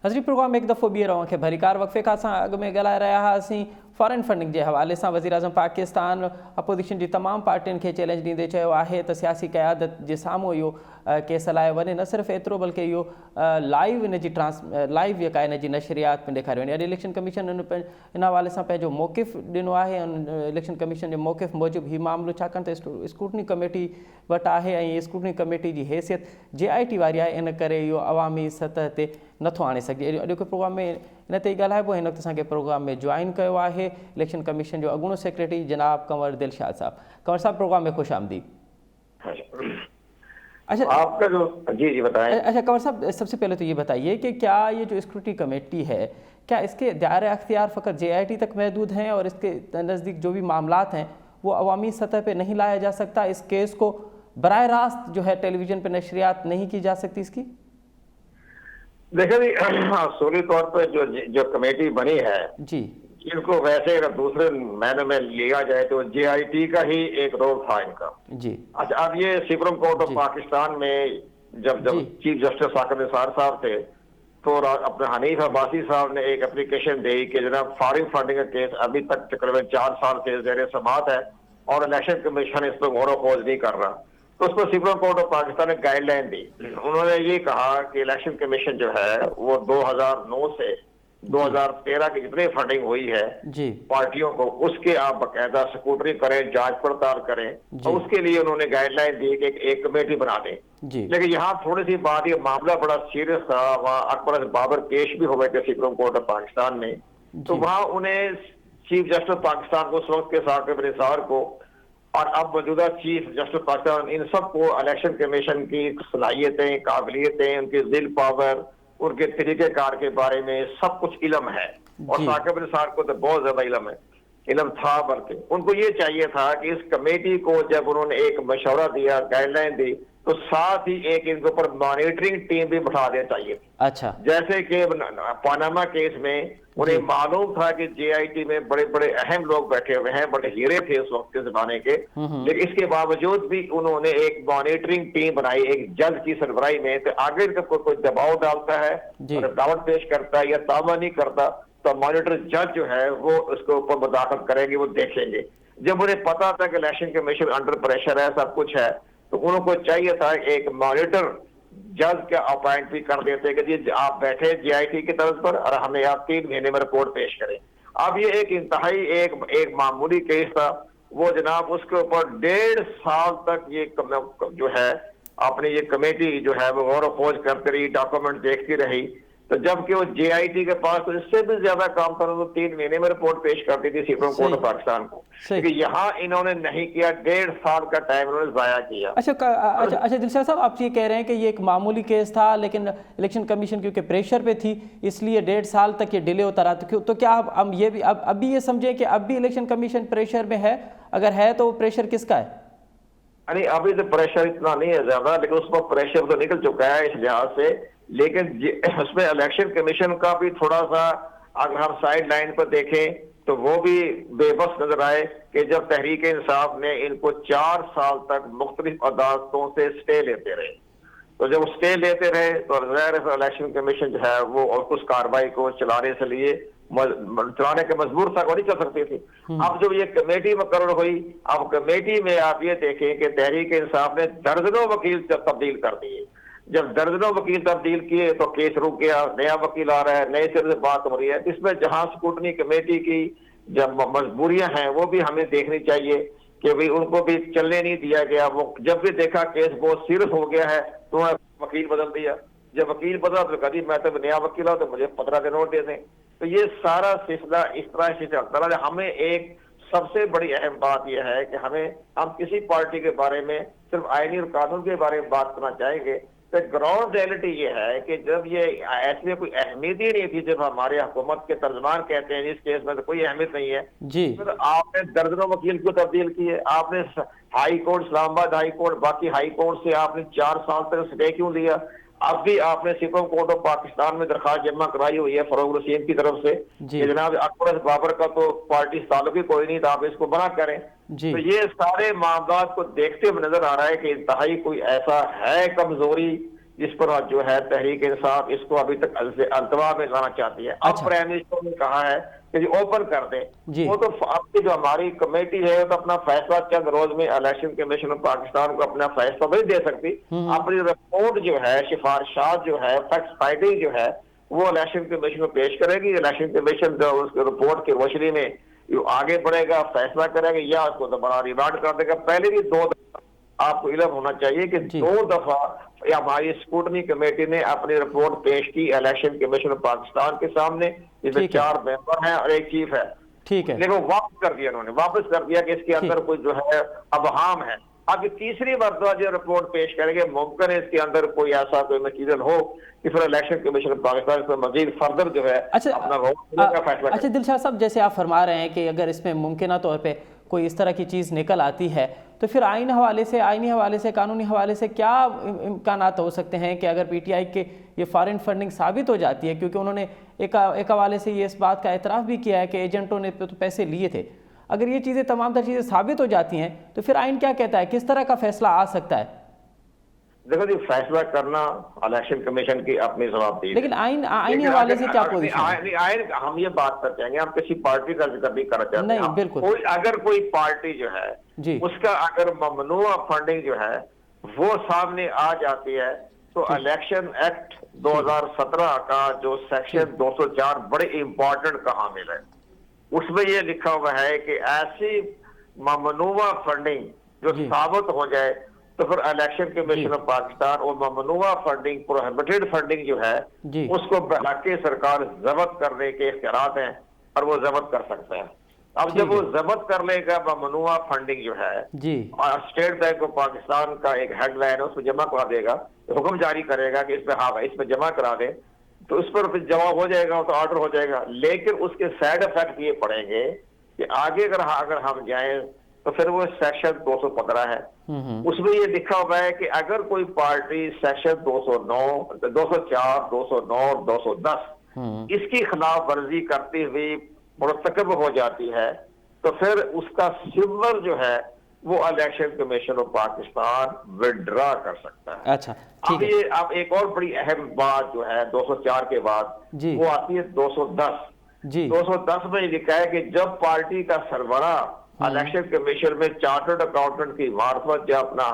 हज़री programme में एक दफ़ो ॿीहर खे भरीकार वक़फ़े खां असां अॻु में ॻाल्हाए रहिया हुआसीं फॉरेन फंडिंग जे हवाले सां। वज़ीर आज़म पाकिस्तान अपोज़िशन जी तमामु पार्टियुनि खे चैलेंज ॾींदे चयो आहे त सियासी क़यादत जे साम्हूं इहो केस हलायो वञे। न सिर्फ़ु एतिरो बल्कि इहो लाइव लाइव जेका इन जी नशरियात में ॾेखारी वञे। अॼु इलेक्शन कमीशन इन हवाले सां पंहिंजो मौक़िफ़ ॾिनो आहे। इलेक्शन कमीशन जे मौक़िफ़ मूजिबि हीउ मामिलो छाकाणि त स्क्रूटनी कमेटी वटि आहे ऐं स्क्रूटनी कमेटी जी हैसियत JIT वारी आहे, इन करे इहो अवामी सतह ते नथो आणे सघिजे। अॼोके प्रोग्राम में इन ते ई ॻाल्हाइबो। हिन वक़्तु असांखे प्रोग्राम में जॉइन कयो आहे इलेक्शन कमीशन जो अॻूणो सेक्रेटरी जनाब कंवर दिलशाद साहब। कंवर साहब, प्रोग्राम में खुश आमदीद। अच्छा, आपका जो जी बताएं। अच्छा कंवर साहब, सबसे पहले तो ये बताइए कि क्या ये जो स्क्रूटनी कमेटी है, क्या इसके दायरे अख्तियार फ़कत JIT तक महदूद हैं और इसके नज़दीक जो भी मामलात हैं वो अवामी सतह पे नहीं लाया जा सकता? इस केस को बराह रास्त जो है टेलीविज़न पे नशरियात नहीं की जा सकती इसकी? देखिए भी असूली तौर पर जो कमेटी बनी है जी, इनको वैसे अगर दूसरे मायने में लिया जाए तो JIT का ही एक रोल था इनका जी। अच्छा, अब ये सुप्रीम कोर्ट ऑफ पाकिस्तान में जब चीफ जस्टिस साकिब निसार साहब थे तो अपने हनीफ अब्बासी साहब ने एक एप्लीकेशन दी कि जनाब फॉरेन फंडिंग का केस अभी तक तकरीबन 4 साल से ज़ेर समाअत है और इलेक्शन कमीशन इस पर गौर खोज नहीं कर रहा। तो उस पर सुप्रीम कोर्ट ऑफ पाकिस्तान ने गाइडलाइन दी। उन्होंने ये कहा कि इलेक्शन कमीशन जो है वो 2009 से 2013 की जितनी फंडिंग हुई है जी, पार्टियों को, उसके आप बाकायदा स्क्रूटनी करें, जांच पड़ताल करें और उसके लिए उन्होंने गाइडलाइन दी कि एक कमेटी बना दें। लेकिन यहाँ थोड़ी सी बात, ये मामला बड़ा सीरियस था। वहाँ अकबर बाबर पेश भी हो गए थे सुप्रीम कोर्ट ऑफ पाकिस्तान में, तो वहाँ उन्हें चीफ जस्टिस पाकिस्तान को, उस वक्त के साकिब निसार को और अब मौजूदा चीफ जस्टिस पाकिस्तान, इन सबको इलेक्शन कमीशन की सलाहियतें, काबिलियतें, उनकी दिल पावर, उनके तरीक़ेकार के बारे में सब कुछ इल्म है और साकिब निसार को तो बहुत ज्यादा इल्म था। बल्कि उनको ये चाहिए था कि इस कमेटी को जब उन्होंने एक मशवरा दिया, गाइडलाइन दी, तो साथ ही एक इनके ऊपर मॉनिटरिंग टीम भी बैठा देना चाहिए। अच्छा, जैसे कि पानामा केस में उन्हें मालूम था कि JIT में बड़े बड़े अहम लोग बैठे हुए हैं, बड़े हीरे थे उस वक्त के जमाने के, लेकिन इसके बावजूद भी उन्होंने एक मॉनिटरिंग टीम बनाई एक जज की सरबराही में। तो आगे इनका कोई दबाव डालता है और दावत पेश करता है या ताबा नहीं करता तो मॉनिटर जज जो है वो उसके ऊपर मुदाखलत करेंगे, वो देखेंगे। जब उन्हें पता था कि इलेक्शन कमीशन अंडर प्रेशर है, सब कुछ है, तो उनको चाहिए था एक मॉनिटर जज का अपॉइंट भी कर देते कि जी आप बैठे JIT की तरफ पर और हमें आप 3 महीने में रिपोर्ट पेश करें। अब ये एक इंतहाई एक मामूली केस था, वो जनाब उसके ऊपर 1.5 साल तक ये जो है अपनी ये कमेटी जो है वो गौर खोज करती रही, डॉक्यूमेंट देखती रही। तो जबकि वो JIT के पास तो इससे भी ज्यादा काम था, तो 3 महीने में रिपोर्ट पेश करती थी सुप्रीम कोर्ट ऑफ पाकिस्तान को, लेकिन यहाँ इन्होंने नहीं किया। 1.5 साल का टाइम इन्होंने जाया किया। अच्छा दिलशाद साहब, आप ये कह रहे हैं कि ये एक मामूली केस था लेकिन इलेक्शन कमीशन क्योंकि प्रेशर पे थी इसलिए 1.5 साल तक ये डिले होता रहा। तो क्या हम ये भी अभी ये समझें कि अब भी इलेक्शन कमीशन प्रेशर में है? अगर है तो प्रेशर किसका है? अरे अभी तो प्रेशर इतना नहीं है ज्यादा, लेकिन उस पर प्रेशर तो निकल चुका है इस लिहाज से। लेकिन उसमें इलेक्शन कमीशन का भी थोड़ा सा अगर हम साइड लाइन पर देखें तो वो भी बेबस नजर आए कि जब तहरीक इंसाफ ने इनको 4 साल तक मुख्तलिफ अदालतों से स्टे लेते रहे, तो जब स्टे लेते रहे तो इलेक्शन कमीशन जो है वो और उस कार्रवाई को चलाने के मजबूर था, नहीं चल सकती थी। अब जब ये कमेटी मुकर्रर हुई, अब कमेटी में आप ये देखें कि तहरीक इंसाफ ने दर्जनों वकील तब्दील कर दिए। जब दर्जनों वकील तब्दील किए तो केस रुक गया, नया वकील आ रहा है, नए सिरे से बात हो रही है। इसमें जहां स्क्रूटनी कमेटी की जब मजबूरियां हैं वो भी हमें देखनी चाहिए कि भाई उनको भी चलने नहीं दिया गया। वो जब भी देखा केस बहुत सीरियस हो गया है तो वकील बदल दिया। जब वकील बदला तो कभी मैं तो नया वकील हूं तो मुझे 15 दिन और दे दें। तो ये सारा सिलसिला इस तरह से चलता रहा। हमें एक सबसे बड़ी अहम बात यह है कि हम किसी पार्टी के बारे में सिर्फ आईनी और कानून के बारे में बात करना चाहेंगे तो ग्राउंड रियलिटी ये है कि जब ये ऐसे कोई अहमियत ही नहीं थी, जब हमारे हुकूमत के तर्जमान कहते हैं इस केस में तो कोई अहमियत नहीं है जी, तो आपने दर्जनों वकील को तब्दील किए। आपने high court, Islamabad high court, बाकी हाई कोर्ट से आपने 4 साल तक स्टे क्यों लिया? अब भी आपने सुप्रीम कोर्ट ऑफ पाकिस्तान में दरखास्त जमा कराई हुई है फरोग रसीम की तरफ से कि जनाब अकबर बाबर का तो पार्टी ताल्लुक ही कोई नहीं था, आप इसको बना करें। तो ये सारे मामलात को देखते हुए नजर आ रहा है कि इंतहाई कोई ऐसा है कमजोरी جس پر جو ہے تحریک انصاف اس کو ابھی تک التوا میں لانا چاہتی ہے. اب پرائم منسٹر نے کہا ہے کہ جی اوپن کر دیں. وہ تو آپ کی جو ہماری کمیٹی ہے وہ تو اپنا فیصلہ چند روز میں الیکشن کمیشن آف پاکستان کو اپنا فیصلہ نہیں دے سکتی. اپنی رپورٹ جو ہے سفارشات جو ہے فیکٹ فائنڈنگ جو ہے وہ الیکشن کمیشن کو پیش کرے گی. الیکشن کمیشن جو اس رپورٹ کی روشنی میں آگے بڑھے گا فیصلہ کرے گا یا اس کو دوبارہ ریمانڈ کر دے گا. پہلے بھی 2 دفعہ آپ کو علم ہونا چاہیے کہ 2 دفعہ ہماری اسکروٹنی کمیٹی نے اپنی رپورٹ پیش کی الیکشن کمیشن آف پاکستان کے سامنے جس میں 4 ممبر ہیں اور 1 چیف ہے. لیکن واپس کر دیا انہوں نے واپس کر دیا کہ اس کے اندر کوئی جو ہے ابہام ہے. اب یہ تیسری مرتبہ جو رپورٹ پیش کریں گے ممکن ہے اس کے اندر کوئی ایسا کوئی مٹیریل ہو کہ پھر الیکشن کمیشن آف پاکستان اس میں مزید فردر جو ہے اپنا رول کا فیصلہ. اچھا دلشاد صاحب، جیسے آپ فرما رہے ہیں کہ اگر اس میں ممکنہ طور پہ کوئی اس طرح کی چیز نکل آتی ہے تو پھر آئینی حوالے سے قانونی حوالے سے کیا امکانات ہو سکتے ہیں کہ اگر پی ٹی آئی کے یہ فارن فنڈنگ ثابت ہو جاتی ہے، کیونکہ انہوں نے ایک حوالے سے یہ اس بات کا اعتراف بھی کیا ہے کہ ایجنٹوں نے پیسے لیے تھے. اگر یہ چیزیں تمام تر چیزیں ثابت ہو جاتی ہیں تو پھر آئین کیا کہتا ہے، کس طرح کا فیصلہ آ سکتا ہے؟ دیکھو جی فیصلہ کرنا الیکشن کمیشن کی اپنی ضوابطی ہے. لیکن آئینی حوالے سے کیا پوزیشن ہے؟ ہم یہ بات کرتے ہیں ہم کسی پارٹی کا ذکر بھی کرنا چاہتے ہیں. نہیں بالکل. اگر کوئی پارٹی جو ہے اس کا اگر ممنوع فنڈنگ جو ہے وہ سامنے آ جاتی ہے تو الیکشن ایکٹ 2017 کا جو سیکشن 204 بڑے امپورٹنٹ کا حامل ہے. اس میں یہ لکھا ہوا ہے کہ ایسی ممنوع فنڈنگ جو ثابت ہو جائے تو پھر الیکشن کمیشن آف پاکستان اور ممنوع فنڈنگ پروہیبٹڈ فنڈنگ جو ہے اس کو بحق سرکار ضبط کرنے کے اختیارات ہیں اور وہ ضبط کر سکتے ہیں. اب جب وہ ضبط کر لے گا ممنوع فنڈنگ جو ہے اور اسٹیٹ بینک آف پاکستان کا ایک ہیڈ لائن ہے اس میں جمع کرا دے گا، حکم جاری کرے گا کہ اس میں جمع کرا دے تو اس پر جمع ہو جائے گا تو آرڈر ہو جائے گا. لیکن اس کے سائیڈ افیکٹ یہ پڑیں گے کہ آگے اگر ہم جائیں تو پھر وہ سیکشن 215 ہے. اس میں یہ لکھا ہوا ہے کہ اگر کوئی پارٹی سیکشن 209 204 209 اور 210 اس کی خلاف ورزی کرتی ہوئی مرتکب ہو جاتی ہے تو پھر اس کا سمر جو ہے وہ election commission of Pakistan Vadra کر سکتا ہے. اچھا اب ایک اور بڑی اہم بات جو ہے 204 کے بعد وہ آتی ہے 210. 210 میں یہ لکھا ہے کہ جب پارٹی کا سربراہ الیکشن کمیشن میں چارٹرڈ اکاؤنٹنٹ کی معرفت جو اپنا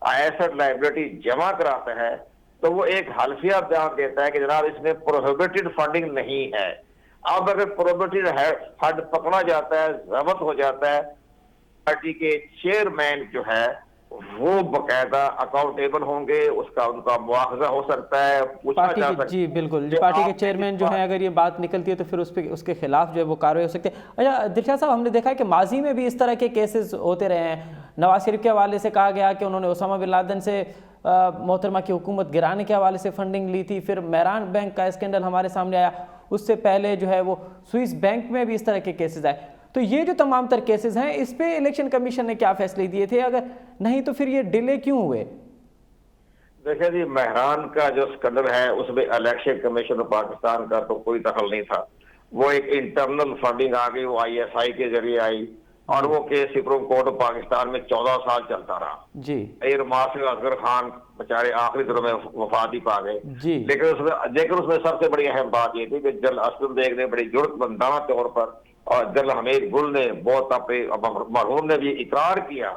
ایسٹ لائبلٹی جمع کراتا ہے تو وہ ایک حلفیہ بیان دیتا ہے کہ جناب اس میں پروہیبٹڈ فنڈنگ نہیں ہے. اب اگر پروہیبٹڈ فنڈ پکڑا جاتا ہے ضبط ہو جاتا ہے پارٹی کے چیئرمین جو ہے وہ باقاعدہ اکاؤنٹیبل ہوں گے، ان کا مواخذہ ہو سکتا ہے پوچھا جا سکتا ہے. جی بالکل، پارٹی کے چیئرمین جو ہیں اگر یہ بات نکلتی ہے تو پھر اس کے خلاف جو ہے وہ کارروائی ہو سکتے ہیں. اچھا دلشاد صاحب، ہم نے دیکھا ہے کہ ماضی میں بھی اس طرح کے کیسز ہوتے رہے ہیں. نواز شریف کے حوالے سے کہا گیا کہ انہوں نے اسامہ بن لادن سے محترمہ کی حکومت گرانے کے حوالے سے فنڈنگ لی تھی. پھر میران بینک کا اسکینڈل ہمارے سامنے آیا. اس سے پہلے جو ہے وہ سوئس بینک میں بھی اس طرح کے کیسز آئے. تو یہ جو تمام تر کیسز ہیں اس پہ الیکشن کمیشن نے کیا فیصلے دیے تھے؟ اگر نہیں تو پھر یہ ڈیلے کیوں ہوئے؟ دیکھیں جی مہران کا جو اسکینڈل ہے اس میں الیکشن کمیشن آف پاکستان کا تو کوئی دخل نہیں تھا. وہ ایک انٹرنل فنڈنگ آ گئی، وہ ISI کے ذریعے آئی اور وہ case supreme court of Pakistan میں 14 سال چلتا رہا. ایر ماسک اصغر خان بیچارے آخری دنوں میں وفات ہی پا گئے. لیکن اس میں سب سے بڑی اہم بات یہ تھی کہ جنرل اسلم بیگ نے بڑی جرأت مندانہ طور پر اور جنرل حمید گل نے بہت اپنے مرحوم نے بھی اقرار کیا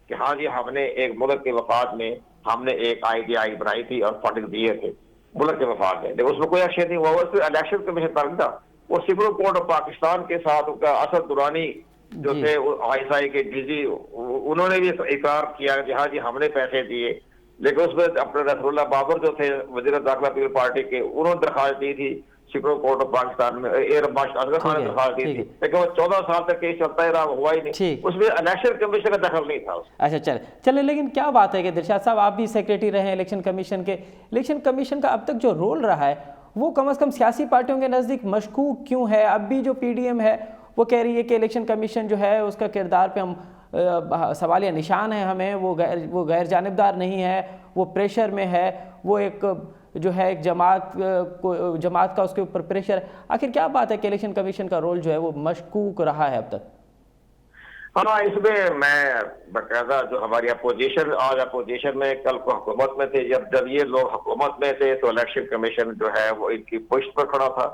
کہ ہاں جی ہم نے ایک ملک کے وفات میں ہم نے ایک ITI بنائی تھی اور فنڈنگ دیے تھے ملک کے وفات میں. لیکن اس میں کوئی ایکشن نہیں ہوا. اس پہ الیکشن کمیشن کر تھا وہ سپریم کورٹ آف پاکستان کے ساتھ ان کا اسد درانی جو تھے ISI کے DG انہوں نے بھی اقرار کیا کہ ہاں جی ہم نے پیسے دیے. لیکن اس میں اپنے رسول اللہ بابر جو تھے وزیر داخلہ پیپل پارٹی کے انہوں نے درخواست دی تھی سپریم کورٹ آف پاکستان میں ایئر مارشل اصغر خان نے درخواست دی تھی لیکن وہ 14 سال تک کیس چلتا ہی رہا، ہوا ہی نہیں. اس میں الیکشن کمیشن کا دخل نہیں تھا. اچھا چلے لیکن کیا بات ہے کہ دلشاد صاحب آپ بھی سیکریٹری رہے ہیں الیکشن کمیشن کے. الیکشن کمیشن کا اب تک جو رول رہا ہے وہ کم از کم سیاسی پارٹیوں کے نزدیک مشکوک کیوں ہے؟ اب بھی جو PDM ہے وہ کہہ رہی ہے کہ الیکشن کمیشن جو ہے اس کا کردار پہ ہم سوالیہ نشان ہے، ہمیں وہ غیر جانبدار نہیں ہے، وہ پریشر میں ہے، وہ ایک جو ہے ایک جماعت کا اس کے اوپر پریشر. آخر کیا بات ہے کہ الیکشن کمیشن کا رول جو ہے وہ مشکوک رہا ہے اب تک؟ हाँ, इसमें मैं बाकायदा जो हमारी अपोजिशन, आज अपोजिशन में, कल को हुकूमत में थे, जब ये लोग हुकूमत में थे तो इलेक्शन कमीशन जो है वो इनकी पुष्ट पर खड़ा था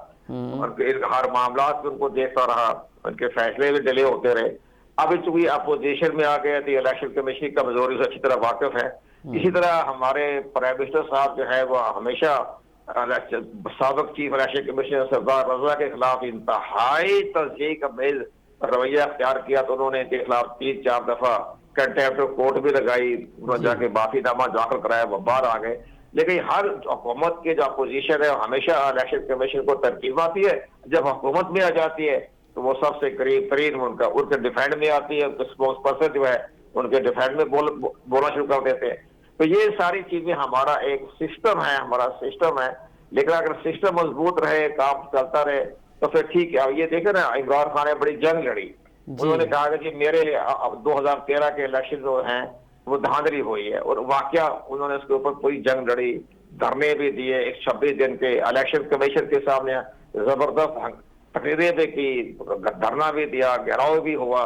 और हर मामला में उनको देखता रहा, उनके फैसले भी डिले होते रहे। अब चूंकि अपोजिशन में आ गए तो इलेक्शन कमीशन की कमजोरी से अच्छी तरह वाकिफ है। इसी तरह हमारे प्राइम मिनिस्टर साहब जो है वो हमेशा साबिक चीफ इलेक्शन कमीशनर सरदार रजा के खिलाफ इंतहाई तस्दीक अमेज रवैया अख्तियार किया, तो उन्होंने इनके खिलाफ 3-4 दफा कंटेम्प्ट ऑफ कोर्ट भी लगाई, उन्होंने जाके माफीनामा दाखिल कराया, वो बाहर आ गए। लेकिन हर हुकूमत के जो अपोजिशन है हमेशा इलेक्शन कमीशन को तरकीब आती है, जब हुकूमत में आ जाती है तो वो सबसे करीब तरीन उनके डिफेंड में आती है, उनके स्पोक्स पर्सन जो है उनके डिफेंड में बोलना शुरू कर देते हैं। तो ये सारी चीजें हमारा एक सिस्टम है, हमारा सिस्टम है। लेकिन अगर सिस्टम मजबूत रहे, काम चलता रहे तो फिर ठीक है। अब ये देखे ना, इमरान खान ने बड़ी जंग लड़ी, उन्होंने कहा कि जी मेरे 2013 के इलेक्शन जो हैं वो धांधली हुई है, और वाकया उन्होंने उसके ऊपर पूरी जंग लड़ी, धरने भी दिए, 26 दिन के इलेक्शन कमीशन के सामने जबरदस्त तकरीरें भी की, धरना भी दिया, घेराव भी हुआ,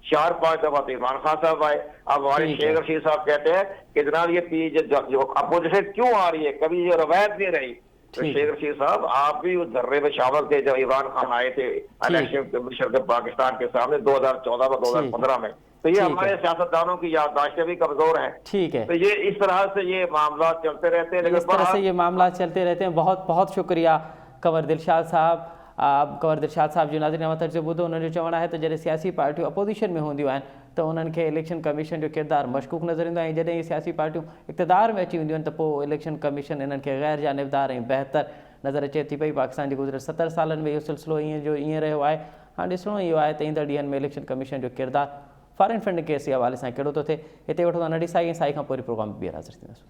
4-5 दफा तो इमरान खान साहब आए। अब हमारे शेख रशीद साहब कहते हैं कि जनाब ये जो अपोजिशन क्यों आ रही है, कभी ये रवायत नहीं रही। तो शेख रशीद साहब आप भी उस धर्रे में शामिल थे जब इमरान खान आए थे इलेक्शन कमीशन के पाकिस्तान के सामने 2014 में, 2015 में। तो ये हमारे सियासतदानों की याददाश्तें भी कमजोर हैं। ठीक है, तो ये इस तरह से ये मामला चलते रहते हैं। लेकिन इस तरह से ये मामला चलते रहते हैं। बहुत बहुत शुक्रिया कंवर दिलशाद साहब। कंवर दिलशाद साहब जो नाज़रीन अवं तर्ज़ु ॿुधो, उन्होंने चवणु आहे त जॾहिं सियासी पार्टियूं अपोजिशन में हूंदियूं आहिनि त उन्हनि खे इलेक्शन कमीशन जो किरदारु मशकूक नज़र ईंदो आहे, ऐं जॾहिं इहे सियासी पार्टियूं इक़्तिदार में अची वेंदियूं आहिनि त पोइ इलेक्शन कमीशन इन्हनि खे गैर जानिबदार ऐं बहितर नज़र अचे थी पई। पाकिस्तान जे गुज़िरियल 70 सालनि में इहो सिलसिलो ईअं रहियो आहे। हाणे ॾिसणो इहो आहे त ईंदड़ ॾींहंनि में इलेक्शन कमीशन जो किरदारु फॉरेन फंडिंग केस जे हवाले सां कहिड़ो थो थिए। हिते वठो था नंढी साई, ऐं साई खां पोइ प्रोग्राम ॿीहर हाज़िर थींदासीं।